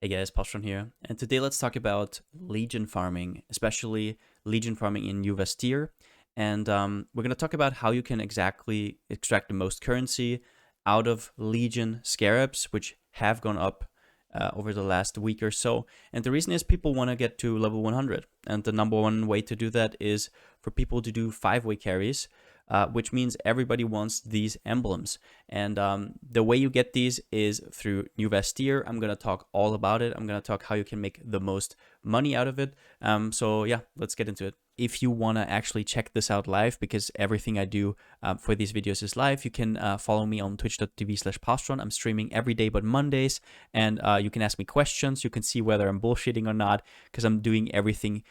Hey guys, Palsteron here, and today let's talk about Legion farming, especially Legion farming in New Vastir. And we're going to talk about how you can exactly extract the most currency out of Legion scarabs, which have gone up over the last week or so. And the reason is people want to get to level 100. And the number one way to do that is for people to do 5-way carries, which means everybody wants these emblems. And the way you get these is through New Vastir. I'm going to talk all about it. I'm going to talk how you can make the most money out of it. So yeah, let's get into it. If you want to actually check this out live, because everything I do for these videos is live, you can follow me on twitch.tv/Palsteron. I'm streaming every day but Mondays, and you can ask me questions. You can see whether I'm bullshitting or not, because I'm doing everything,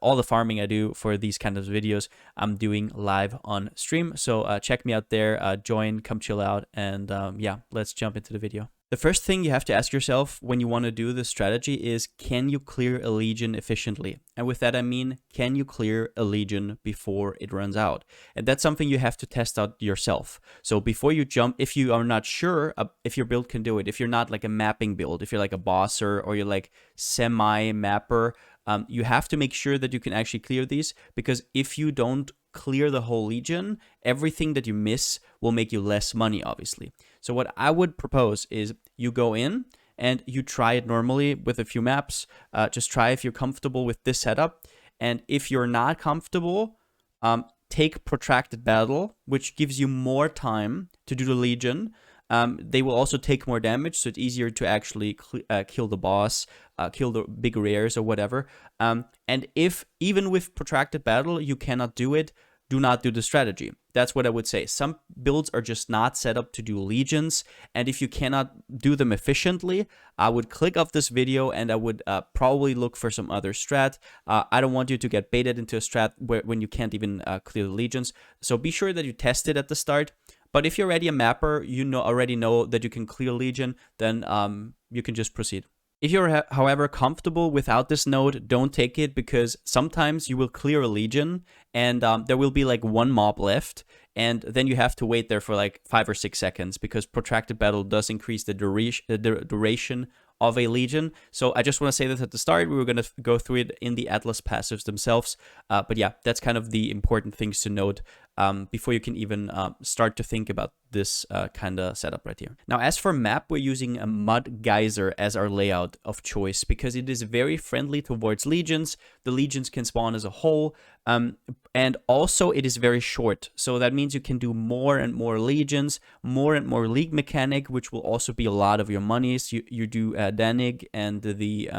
all the farming I do for these kind of videos, I'm doing live on stream. So check me out there, join, come chill out, and yeah, let's jump into the video. The first thing you have to ask yourself when you want to do this strategy is, can you clear a legion efficiently? And with that I mean, can you clear a legion before it runs out? And that's something you have to test out yourself. So before you jump, if you are not sure if your build can do it, if you're not like a mapping build, if you're like a bosser or you're like semi-mapper, you have to make sure that you can actually clear these, because if you don't clear the whole legion, everything that you miss will make you less money, obviously. So what I would propose is you go in and you try it normally with a few maps. Just try if you're comfortable with this setup. And if you're not comfortable, take protracted battle, which gives you more time to do the legion. They will also take more damage, so it's easier to actually kill the boss, kill the big rares or whatever. And if even with protracted battle you cannot do it, do not do the strategy. That's what I would say. Some builds are just not set up to do legions, and if you cannot do them efficiently, I would click off this video and I would probably look for some other strat. I don't want you to get baited into a strat when you can't even clear the legions. So be sure that you test it at the start. But if you're already a mapper, you already know that you can clear legion, then you can just proceed. If you're, however, comfortable without this node, don't take it, because sometimes you will clear a legion and there will be like one mob left, and then you have to wait there for like 5 or 6 seconds, because protracted battle does increase the duration of a legion. So I just want to say this at the start. We were going to go through it in the Atlas passives themselves. But yeah, that's kind of the important things to note before you can even start to think about this kind of setup right here. Now, as for map, we're using a mud geyser as our layout of choice, because it is very friendly towards legions. The legions can spawn as a whole. And also it is very short, so that means you can do more and more legions, more and more league mechanic, which will also be a lot of your monies. You do Danig and the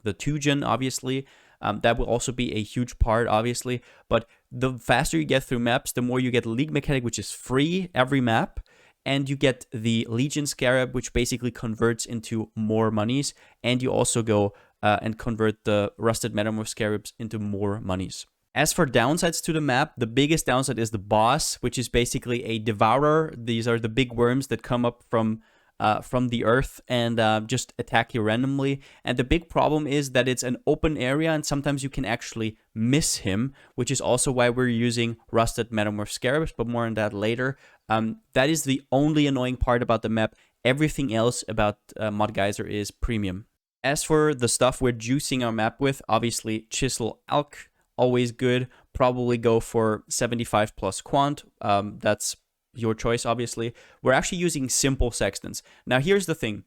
Tujen, obviously. That will also be a huge part, obviously. But the faster you get through maps, the more you get league mechanic, which is free every map, and you get the Legion Scarab, which basically converts into more monies, and you also go and convert the Rusted Metamorph Scarabs into more monies. As for downsides to the map, the biggest downside is the boss, which is basically a devourer. These are the big worms that come up from the earth and just attack you randomly. And the big problem is that it's an open area, and sometimes you can actually miss him, which is also why we're using Rusted Metamorph Scarabs, but more on that later. That is the only annoying part about the map. Everything else about Mod Geyser is premium. As for the stuff we're juicing our map with, obviously Chisel Alk, always good. Probably go for 75 plus quant. That's your choice, obviously. We're actually using simple sextants. Now, here's the thing.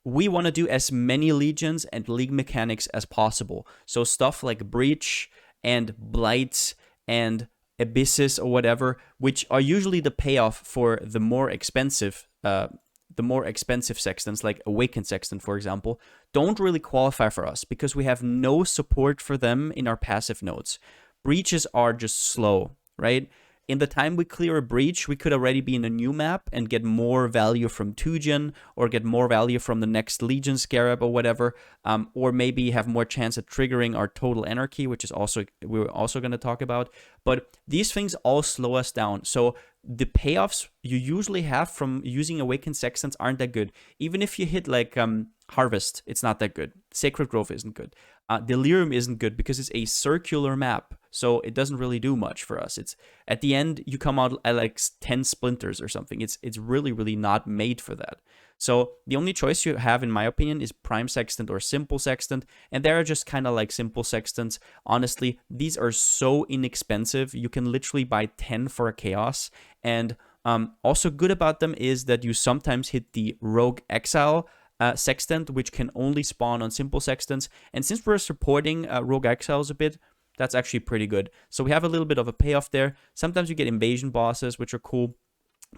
We want to do as many legions and league mechanics as possible. So stuff like Breach and Blights and Abysses or whatever, which are usually the payoff for the more expensive sextants, like Awakened Sextant, for example, don't really qualify for us, because we have no support for them in our passive nodes. Breaches are just slow, right? In the time we clear a breach, we could already be in a new map and get more value from Tujen, or get more value from the next Legion Scarab or whatever, or maybe have more chance at triggering our Total Anarchy, which is we're also going to talk about. But these things all slow us down. So the payoffs you usually have from using Awakened Sextants aren't that good. Even if you hit like Harvest, it's not that good. Sacred Grove isn't good. Delirium isn't good because it's a circular map, so it doesn't really do much for us. It's at the end you come out at like 10 splinters or something. It's really not made for that. So the only choice you have, in my opinion, is Prime Sextant or Simple Sextant, and they're just kind of like Simple Sextants. Honestly, these are so inexpensive. You can literally buy 10 for a Chaos, and also good about them is that you sometimes hit the Rogue Exile Sextant, which can only spawn on Simple Sextants. And since we're supporting Rogue Exiles a bit, that's actually pretty good. So we have a little bit of a payoff there. Sometimes you get invasion bosses, which are cool.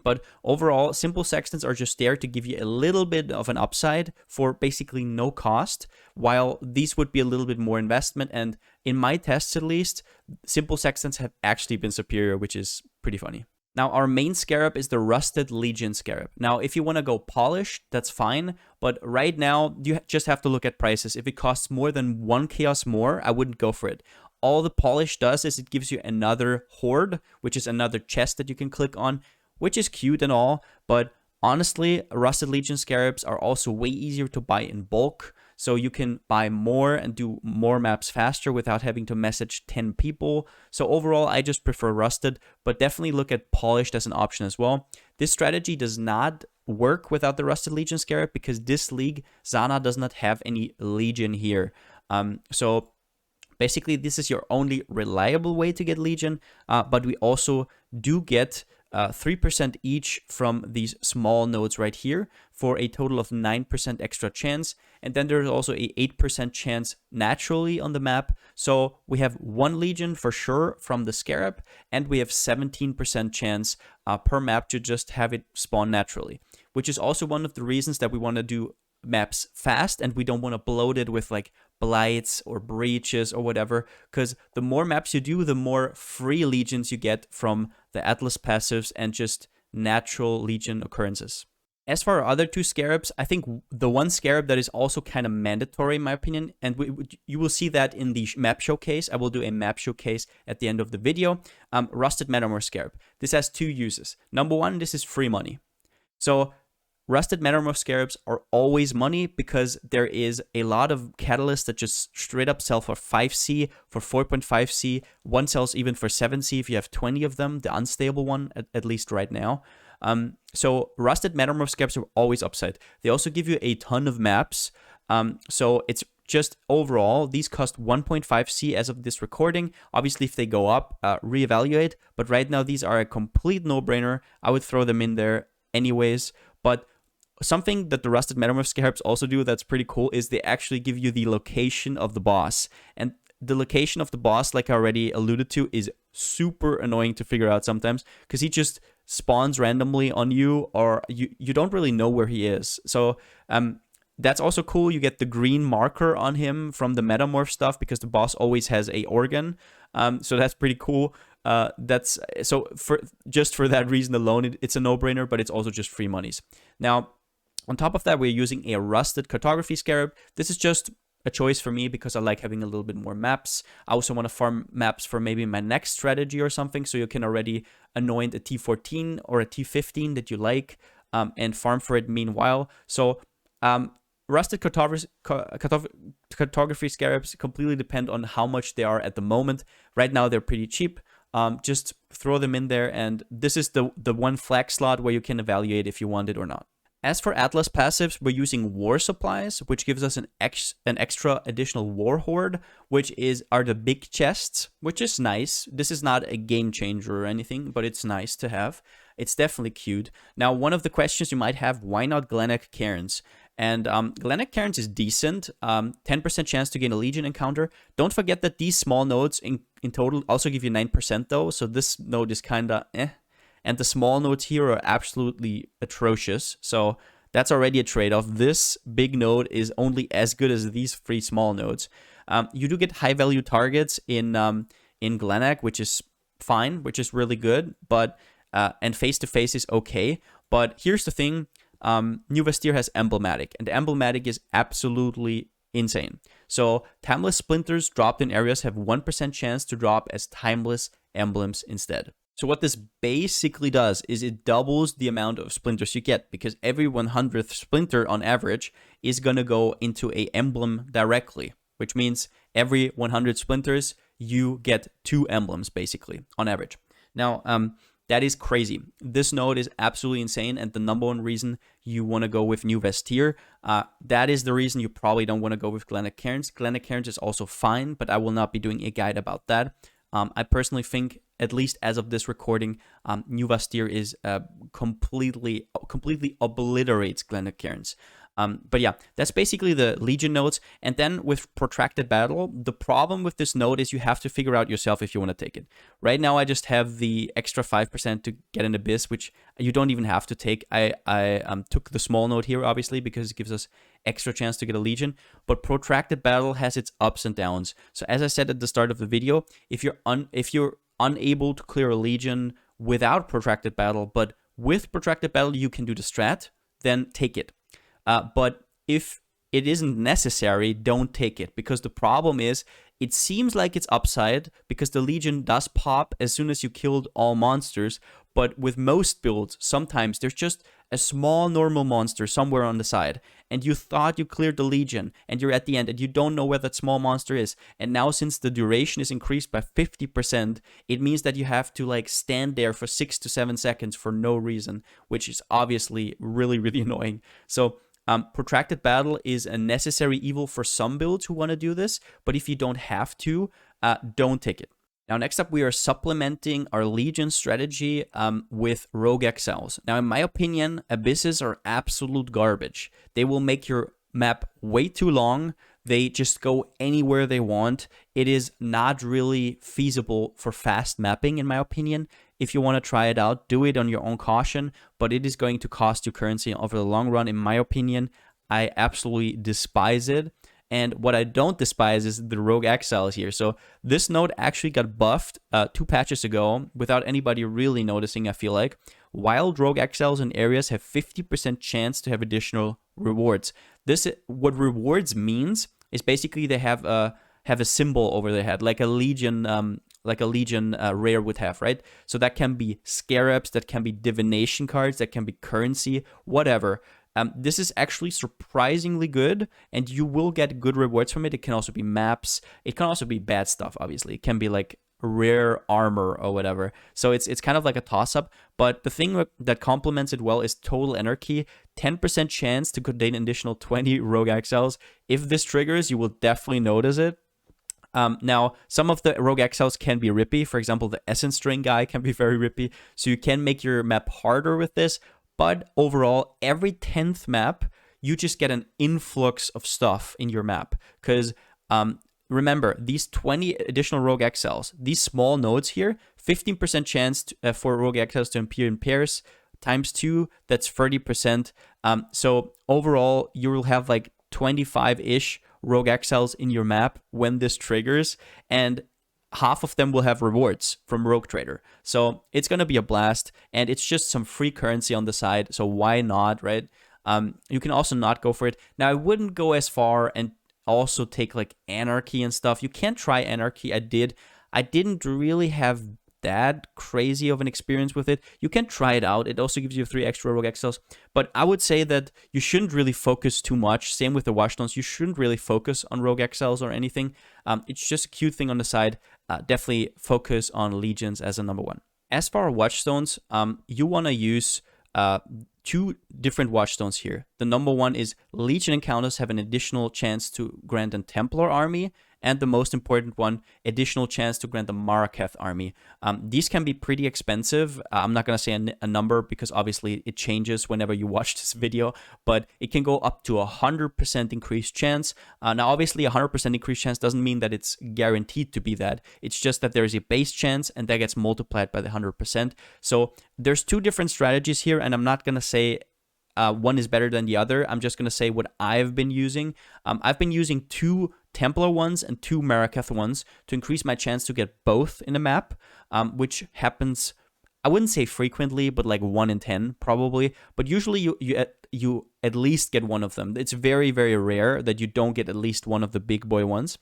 But overall, Simple Sextants are just there to give you a little bit of an upside for basically no cost, while these would be a little bit more investment. And in my tests, at least, Simple Sextants have actually been superior, which is pretty funny. Now, our main scarab is the Rusted Legion scarab. Now, if you want to go polished, that's fine. But right now, you just have to look at prices. If it costs more than 1 chaos more, I wouldn't go for it. All the polish does is it gives you another horde, which is another chest that you can click on, which is cute and all. But honestly, Rusted Legion scarabs are also way easier to buy in bulk. So you can buy more and do more maps faster without having to message 10 people. So overall, I just prefer Rusted, but definitely look at Polished as an option as well. This strategy does not work without the Rusted Legion Scarab because this league, Zana does not have any Legion here. So basically, this is your only reliable way to get Legion, but we also do get 3% each from these small nodes right here for a total of 9% extra chance. And then there's also a 8% chance naturally on the map. So we have 1 Legion for sure from the Scarab, and we have 17% chance per map to just have it spawn naturally, which is also one of the reasons that we want to do maps fast and we don't want to bloat it with like blights or breaches or whatever, because the more maps you do, the more free legions you get from the Atlas passives and just natural legion occurrences. As for our other 2 scarabs, I think the one scarab that is also kind of mandatory in my opinion, and you will see that in the map showcase. I will do a map showcase at the end of the video. Rusted Metamorph Scarab. This has 2 uses. Number 1, this is free money. So Rusted Metamorph Scarabs are always money because there is a lot of catalysts that just straight up sell for 5C, for 4.5C. One sells even for 7C if you have 20 of them, the unstable one, at least right now. So Rusted Metamorph Scarabs are always upside. They also give you a ton of maps. So it's just overall, these cost 1.5C as of this recording. Obviously, if they go up, reevaluate. But right now, these are a complete no-brainer. I would throw them in there anyways. But something that the Rusted Metamorph Scarabs also do that's pretty cool is they actually give you the location of the boss. And the location of the boss, like I already alluded to, is super annoying to figure out sometimes because he just spawns randomly on you or you don't really know where he is. So that's also cool. You get the green marker on him from the Metamorph stuff because the boss always has a organ. So that's pretty cool. That's so for that reason alone, it's a no-brainer, but it's also just free monies. Now, on top of that, we're using a Rusted Cartography Scarab. This is just a choice for me because I like having a little bit more maps. I also want to farm maps for maybe my next strategy or something, so you can already anoint a T14 or a T15 that you like and farm for it meanwhile. So Rusted Cartography Scarabs completely depend on how much they are at the moment. Right now, they're pretty cheap. Just throw them in there, and this is the one flag slot where you can evaluate if you want it or not. As for Atlas passives, we're using War Supplies, which gives us an extra additional War Horde, which are the big chests, which is nice. This is not a game changer or anything, but it's nice to have. It's definitely cute. Now, one of the questions you might have, why not Glenak Cairns? And Glenak Cairns is decent, 10% chance to gain a Legion encounter. Don't forget that these small nodes in total also give you 9% though, so this node is kind of eh. And the small nodes here are absolutely atrocious, so that's already a trade-off. This big node is only as good as these 3 small nodes. You do get high-value targets in Glenak, which is fine, which is really good, but and face-to-face is okay. But here's the thing. New Vastir has Emblematic, and Emblematic is absolutely insane. So Timeless Splinters dropped in areas have 1% chance to drop as Timeless Emblems instead. So what this basically does is it doubles the amount of splinters you get, because every 100th splinter on average is going to go into a emblem directly, which means every 100 splinters you get 2 emblems basically on average. Now, that is crazy. This node is absolutely insane, and the number one reason you want to go with New Vastir, that is the reason you probably don't want to go with Glenna Cairns. Glenna Cairns is also fine, but I will not be doing a guide about that. I personally think, at least as of this recording, New Vastir is completely obliterates Glenna Cairns. But yeah, that's basically the Legion nodes. And then with Protracted Battle, the problem with this node is you have to figure out yourself if you want to take it. Right now, I just have the extra 5% to get an Abyss, which you don't even have to take. I took the small node here, obviously, because it gives us extra chance to get a Legion. But Protracted Battle has its ups and downs. So as I said at the start of the video, if you're unable to clear a Legion without Protracted Battle, but with Protracted Battle you can do the strat, then take it. But if it isn't necessary, don't take it, because the problem is it seems like it's upside because the Legion does pop as soon as you killed all monsters, but with most builds, sometimes there's just a small normal monster somewhere on the side, and you thought you cleared the Legion, and you're at the end, and you don't know where that small monster is, and now since the duration is increased by 50%, it means that you have to like stand there for 6 to 7 seconds for no reason, which is obviously really, really annoying. So Protracted Battle is a necessary evil for some builds who want to do this, but if you don't have to, don't take it. Now, next up, we are supplementing our Legion strategy with Rogue Exiles. Now, in my opinion, Abysses are absolute garbage. They will make your map way too long. They just go anywhere they want. It is not really feasible for fast mapping, in my opinion. If you want to try it out, do it on your own caution, but it is going to cost you currency over the long run, in my opinion. I absolutely despise it. And what I don't despise is the Rogue Exiles here. So this node actually got buffed 2 patches ago without anybody really noticing, I feel like. Wild Rogue Exiles in areas have 50% chance to have additional rewards. What rewards means is basically they have a symbol over their head, like a Legion rare would have, right? So that can be scarabs, that can be divination cards, that can be currency, whatever. This is actually surprisingly good, and you will get good rewards from it. It can also be maps. It can also be bad stuff, obviously. It can be like rare armor or whatever. So it's kind of like a toss-up. But the thing that complements it well is Total Anarchy. 10% chance to contain an additional 20 Rogue Exiles. If this triggers, you will definitely notice it. Now, some of the Rogue Exiles can be rippy. For example, the Essence String guy can be very rippy. So you can make your map harder with this. But overall, every 10th map, you just get an influx of stuff in your map. Because remember, these 20 additional Rogue Exiles, these small nodes here, 15% chance for Rogue Exiles to appear in pairs, times 2, that's 30%. So overall, you will have like 25-ish Rogue Exiles in your map when this triggers, and half of them will have rewards from Rogue Trader. So it's going to be a blast, and it's just some free currency on the side, so why not, right? You can also not go for it. Now, I wouldn't go as far and also take like Anarchy and stuff. You can try Anarchy. I didn't really have that crazy of an experience with it. You can try it out. It also gives you 3 extra Rogue Exiles. But I would say that you shouldn't really focus too much. Same with the Watchstones. You shouldn't really focus on Rogue Exiles or anything. It's just a cute thing on the side. Definitely focus on Legions as a number 1. As for Watchstones, you want to use 2 different Watchstones here. The number 1 is Legion encounters have an additional chance to grant a Templar army, and the most important one, additional chance to grant a Marraketh army. These can be pretty expensive. I'm not going to say a number because obviously it changes whenever you watch this video, but it can go up to 100% increased chance. Now, obviously, 100% increased chance doesn't mean that it's guaranteed to be that. It's just that there is a base chance, and that gets multiplied by the 100%. So there's 2 different strategies here, and I'm not going to say one is better than the other. I'm just going to say what I've been using. I've been using 2 Templar ones and 2 Marraketh ones to increase my chance to get both in the map, which happens, I wouldn't say frequently, but like 1 in 10 probably. But usually you at least get one of them. It's very, very rare that you don't get at least one of the big boy ones.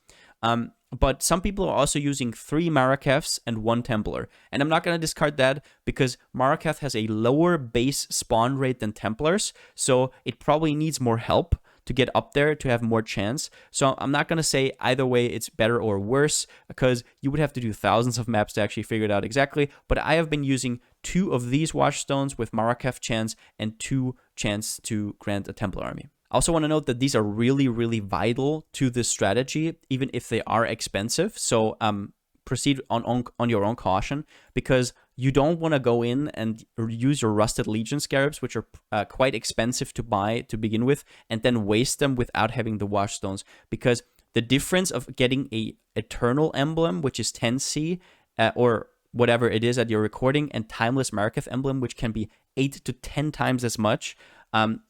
But some people are also using 3 Marakeths and 1 Templar. And I'm not going to discard that because Maraketh has a lower base spawn rate than Templars. So it probably needs more help to get up there to have more chance. So I'm not going to say either way it's better or worse, because you would have to do thousands of maps to actually figure it out exactly. But I have been using 2 of these Watchstones with Maraketh chance and 2 chance to grant a Templar army. I also want to note that these are really, really vital to this strategy, even if they are expensive. So proceed on your own caution, because you don't want to go in and use your Rusted Legion Scarabs, which are quite expensive to buy to begin with, and then waste them without having the Watchstones. Because the difference of getting a Eternal Emblem, which is 10C, or whatever it is at your recording, and Timeless Maraketh Emblem, which can be 8 to 10 times as much,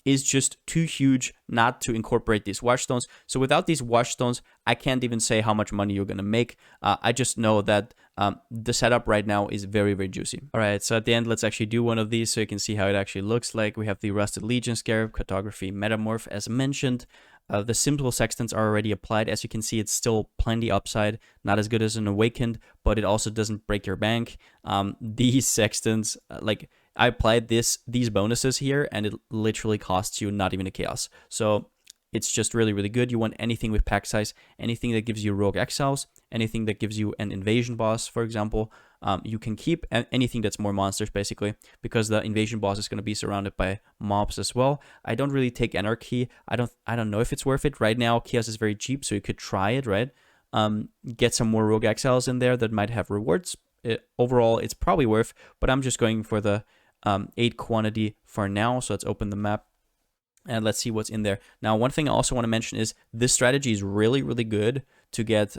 is just too huge not to incorporate these Watchstones. So without these Watchstones, I can't even say how much money you're going to make. I just know that the setup right now is very, very juicy. All right, so at the end, let's actually do one of these so you can see how it actually looks like. We have the Rusted Legion Scarab, Cartography, Metamorph, as mentioned. The simple sextants are already applied. As you can see, it's still plenty upside. Not as good as an Awakened, but it also doesn't break your bank. These sextants, like, I applied these bonuses here, and it literally costs you not even a chaos. So it's just really, really good. You want anything with pack size, anything that gives you rogue exiles, anything that gives you an invasion boss, for example, you can keep, anything that's more monsters, basically, because the invasion boss is going to be surrounded by mobs as well. I don't really take Anarchy. I don't know if it's worth it. Right now, Chaos is very cheap, so you could try it, right? Get some more rogue exiles in there that might have rewards. Overall, it's probably worth, but I'm just going for the 8 quantity for now. So let's open the map and let's see what's in there. Now, one thing I also want to mention is this strategy is really, really good to get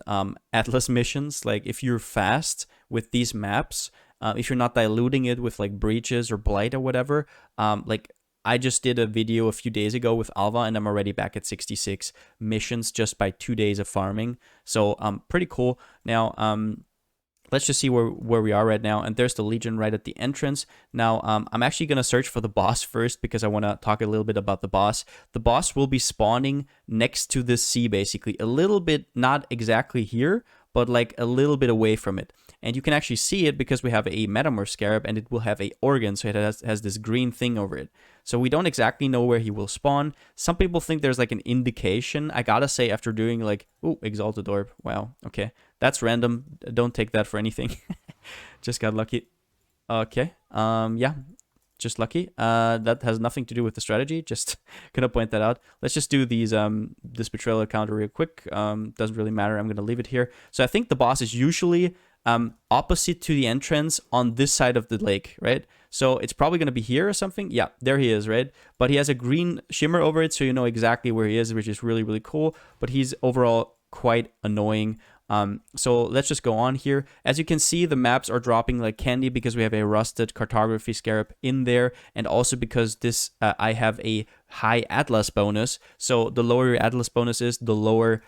Atlas missions. Like, if you're fast with these maps, if you're not diluting it with like breaches or blight or whatever, like I just did a video a few days ago with Alva, and I'm already back at 66 missions just by 2 days of farming. So pretty cool. Now, let's just see where we are right now. And there's the Legion right at the entrance. Now, I'm actually going to search for the boss first because I want to talk a little bit about the boss. The boss will be spawning next to this sea, basically. A little bit, not exactly here, but like a little bit away from it. And you can actually see it because we have a Metamorph Scarab, and it will have a organ, so it has this green thing over it. So we don't exactly know where he will spawn. Some people think there's like an indication. I gotta say, after doing like, ooh, Exalted Orb. Wow, okay. That's random. Don't take that for anything. Just got lucky. Okay. Yeah. Just lucky. That has nothing to do with the strategy. Just gonna point that out. Let's just do these this betrayal encounter real quick. Doesn't really matter. I'm gonna leave it here. So I think the boss is usually opposite to the entrance on this side of the lake, right? So it's probably gonna be here or something. Yeah, there he is, right? But he has a green shimmer over it, so you know exactly where he is, which is really, really cool. But he's overall quite annoying. So let's just go on here. As you can see, the maps are dropping like candy because we have a Rusted Cartography Scarab in there, and also because this I have a high Atlas bonus. So the lower your Atlas bonus is, the lower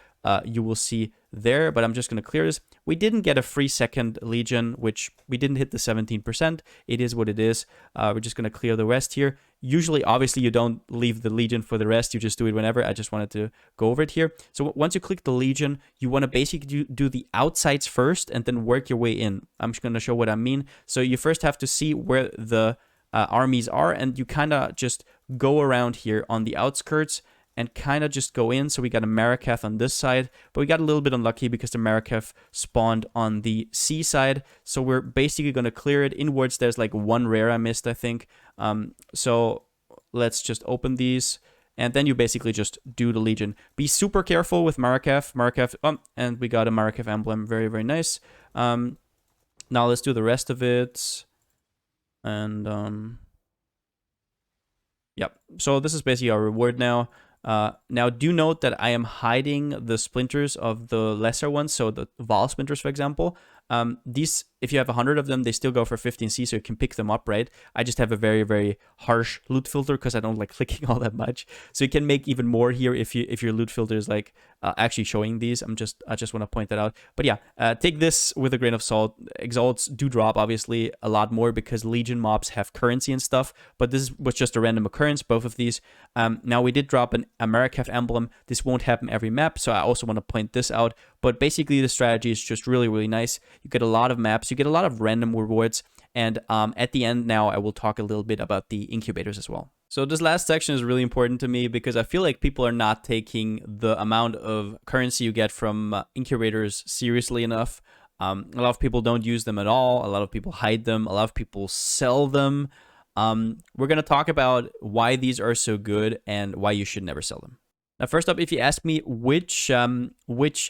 you will see there. But I'm just going to clear this. We didn't get a free second Legion, which we didn't hit the 17%. It is what it is. We're just going to clear the rest here. Usually, obviously, you don't leave the Legion for the rest. You just do it whenever. I just wanted to go over it here. So once you click the Legion, you want to basically do the outsides first and then work your way in. I'm just going to show what I mean. So you first have to see where the armies are, and you kind of just go around here on the outskirts and kind of just go in. So we got a Maraketh on this side, but we got a little bit unlucky because the Maraketh spawned on the seaside. So we're basically going to clear it. Inwards, there's like one rare I missed, I think. So let's just open these. And then you basically just do the Legion. Be super careful with Maraketh. And we got a Maraketh emblem. Very, very nice. Now let's do the rest of it. And yep. So this is basically our reward now. Now, do note that I am hiding the splinters of the lesser ones, so the Val splinters, for example. These, if you have 100 of them, they still go for 15C, so you can pick them up, right? I just have a very, very harsh loot filter because I don't like clicking all that much. So you can make even more here if your loot filter is like actually showing these. I just want to point that out. But yeah, take this with a grain of salt. Exalts do drop obviously a lot more because Legion mobs have currency and stuff, but this was just a random occurrence, both of these. Now we did drop a Maraketh emblem. This won't happen every map, so I also want to point this out. But basically, the strategy is just really, really nice. You get a lot of maps, you get a lot of random rewards, and at the end now, I will talk a little bit about the incubators as well. So this last section is really important to me because I feel like people are not taking the amount of currency you get from incubators seriously enough. A lot of people don't use them at all. A lot of people hide them. A lot of people sell them. We're going to talk about why these are so good and why you should never sell them. Now, first up, if you ask me which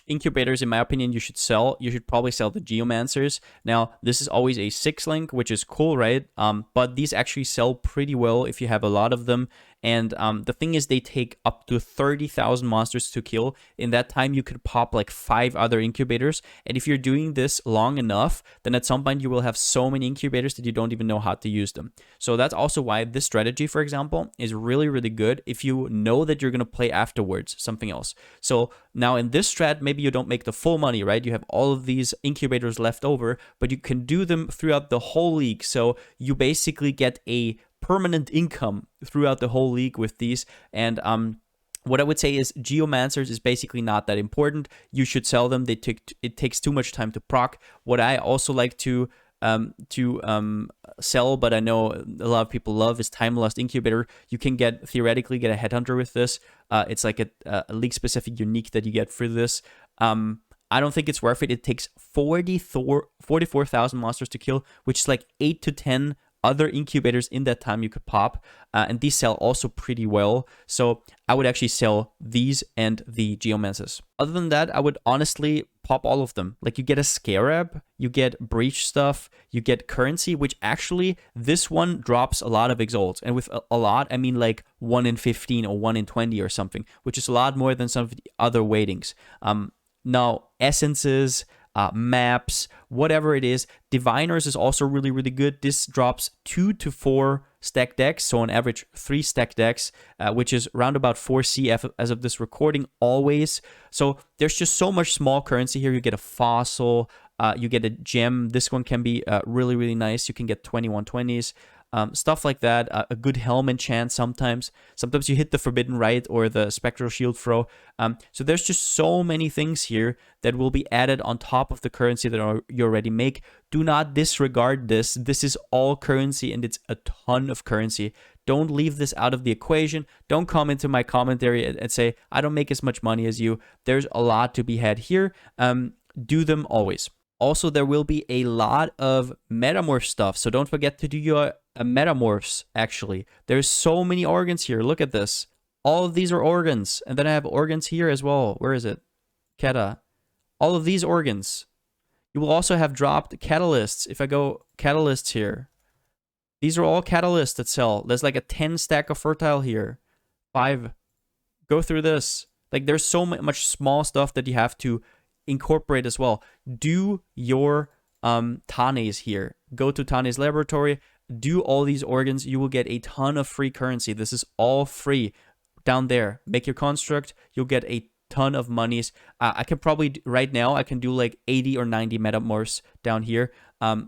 incubators, in my opinion, you should sell, you should probably sell the Geomancers. Now, this is always a 6-link, which is cool, right? But these actually sell pretty well if you have a lot of them. And the thing is, they take up to 30,000 monsters to kill. In that time, you could pop like 5 other incubators. And if you're doing this long enough, then at some point you will have so many incubators that you don't even know how to use them. So that's also why this strategy, for example, is really, really good if you know that you're going to play afterwards something else. So now in this strat, maybe you don't make the full money, right? You have all of these incubators left over, but you can do them throughout the whole league. So you basically get a permanent income throughout the whole league with these. And what I would say is Geomancers is basically not that important. You should sell them. It takes too much time to proc. What I also like to sell, but I know a lot of people love, is Time Lost Incubator. You can theoretically get a Headhunter with this. It's like a league specific unique that you get for this. I don't think it's worth it. It takes 44,000 monsters to kill, which is like 8 to 10 other incubators in that time you could pop, and these sell also pretty well. So I would actually sell these and the Geomancers. Other than that, I would honestly pop all of them. Like, you get a Scarab, you get breach stuff, you get currency, which actually this one drops a lot of exalts, and with a lot I mean like 1 in 15 or 1 in 20 or something, which is a lot more than some of the other weightings. Now essences, maps, whatever it is. Diviners is also really, really good. This drops 2 to 4 stack decks, so on average 3 stack decks, which is around about 4 CF as of this recording always. So there's just so much small currency here. You get a fossil, you get a gem. This one can be really, really nice. You can get 2120s. Stuff like that, a good helm enchant sometimes. Sometimes you hit the Forbidden Rite or the Spectral Shield throw. So there's just so many things here that will be added on top of the currency that you already make. Do not disregard this. This is all currency, and it's a ton of currency. Don't leave this out of the equation. Don't come into my commentary and say, I don't make as much money as you. There's a lot to be had here. Do them always. Also, there will be a lot of metamorph stuff, so don't forget to do your metamorphs, actually. There's so many organs here. Look at this. All of these are organs. And then I have organs here as well. Where is it? Keta. All of these organs. You will also have dropped catalysts. If I go catalysts here, these are all catalysts that sell. There's like a 10 stack of fertile here. 5. Go through this. Like, there's so much small stuff that you have to incorporate as well. Do your Tanes here. Go to Tanes Laboratory. Do all these organs. You will get a ton of free currency. This is all free down there. Make your construct. You'll get a ton of monies. I can probably, right now, I can do like 80 or 90 metamorphs down here.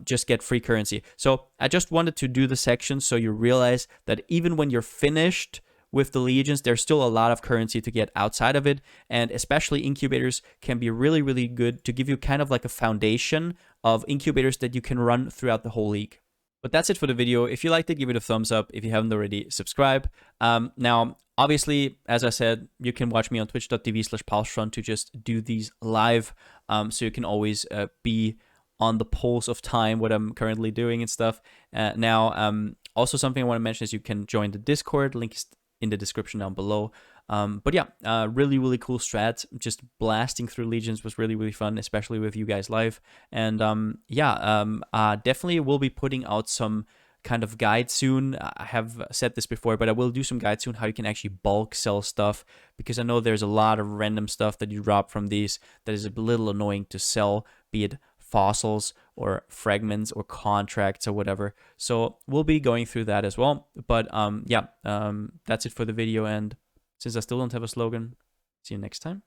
Just get free currency. So I just wanted to do the section so you realize that even when you're finished with the legions, there's still a lot of currency to get outside of it, and especially incubators can be really, really good to give you kind of like a foundation of incubators that you can run throughout the whole league. But that's it for the video. If you liked it, give it a thumbs up. If you haven't already, subscribe. Now, obviously, as I said, you can watch me on twitch.tv/Palsteron to just do these live, so you can always be on the pulse of time, what I'm currently doing and stuff. Also something I want to mention is you can join the Discord. Link is in the description down below. But yeah, really, really cool strat. Just blasting through legions was really, really fun, especially with you guys live. And definitely will be putting out some kind of guide soon. I have said this before, but I will do some guide soon how you can actually bulk sell stuff, because I know there's a lot of random stuff that you drop from these that is a little annoying to sell, be it fossils or fragments or contracts or whatever. So we'll be going through that as well. But that's it for the video, and since I still don't have a slogan, see you next time.